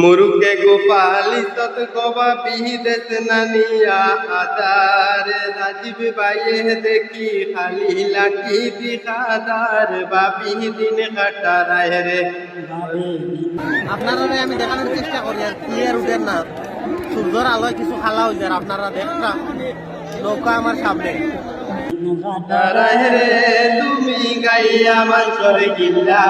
মুরুকে গোপালি তত গবা বিদেশ নানিয়া আদার রাজীব বাইয়ে দেখি খালি লাঠি দিখাদার বাবি দিন কাটারায় রে। আপনারা আমি দেখানোর চেষ্টা করি আর ক্লিয়ার উঠেন না, সূর্যের আলোয় কিছু খালা হয়ে যায়। আপনারা দেখা নৌকা আমার সামনে রে তুমি গাইয়া মাংসর গিল্লা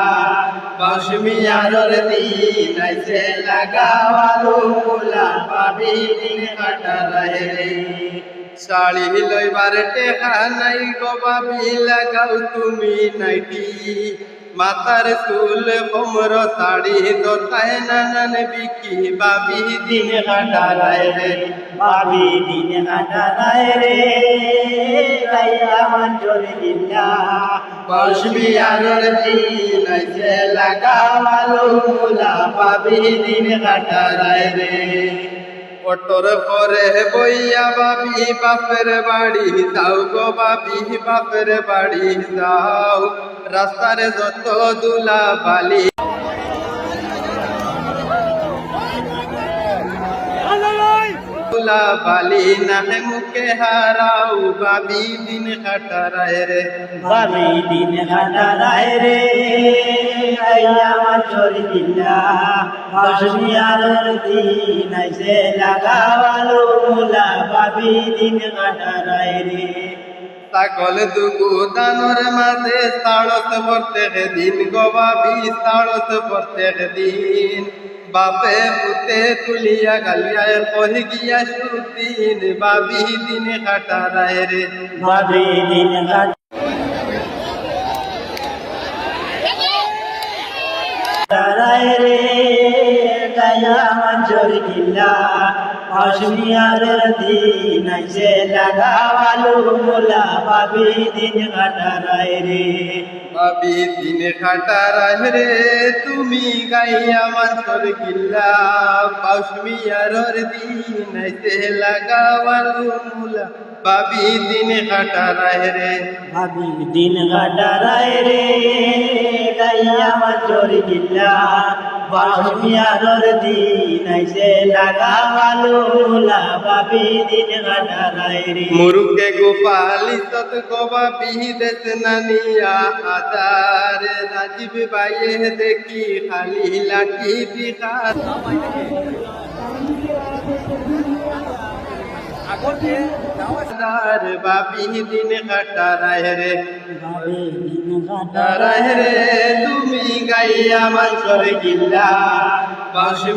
বাউসমিয়ার দিন আইছে লাগাওয়ালো মোলা পাবি দিন কাটারায় রে। শাড়ি লইবার টেকা নাই গো বাবি লাগাও তুমি নাইটি মাতার চুল কোমর শাড়ি দোতায় নানান বিকি বাবি দিন কাটারায় রে। বাবি দিন কাটারায় রে গাইয়া মাঞ্জর দিল্লা বাউসমিয়ার দিন আইছে লাগাওয়ালো মোলা পাবি দিন কাটারায় রে। অটোর পরে বইয়া বাবি বাপের বাড়ি যাও গো বাবি বাপের বাড়ি যাও রাস্তার যত দুলা বালি দুলা বালি নাহে মুখে হারাও বাবি দিন কাটারায় রে। বাবি দিন কাটারায় রে গাইয়া মাঞ্জর দিল্লা বাসমিয়ার দিন আইছে লাগাওয়ালো মোলা বাবি দিন কাটারায় রে। ছাগল দুগু দানোর মাঝে সাড়স প্রত্যেক দিন গো বাবি সাড়স প্রত্যেক দিন বাপে পুতে তুলিয়া গালিয়ায় কহি গিয়া সুদিন বাবি দিন কাটারায় রে। বাবি দিন কাটারায় রে গাইয়া মাঞ্জর দিল্লা বাসমিয়ার দিন আইছে লাগাওয়ালো মোলা বাবি দিন কাটারায় রে। বাবি দিন কাটারায় রে তুমি গাইয়া মাংসর গিল্লা বাউসমিয়ার দিন আইতে লাগাওয়ালো মুলা বাবি দিন কাটারায় রে। বাবি দিন কাটারায় রে গাইয়া মাঞ্জর দিল্লা বাসমিয়ার দিন আইছে লাগাওয়ালো মোলা বাবি দিন কাটারায় রে। মুরুকে গোপালি তত গবা বিদেশ নানিয়া আদার রাজীব বাইয়ে দেখি খালি লাঠি দিখাদার বাবি দিন কাটারায় রে। বাবি দিন কাটারায় রে তুমি গাইয়া মাংসর গিল্লা বাউসি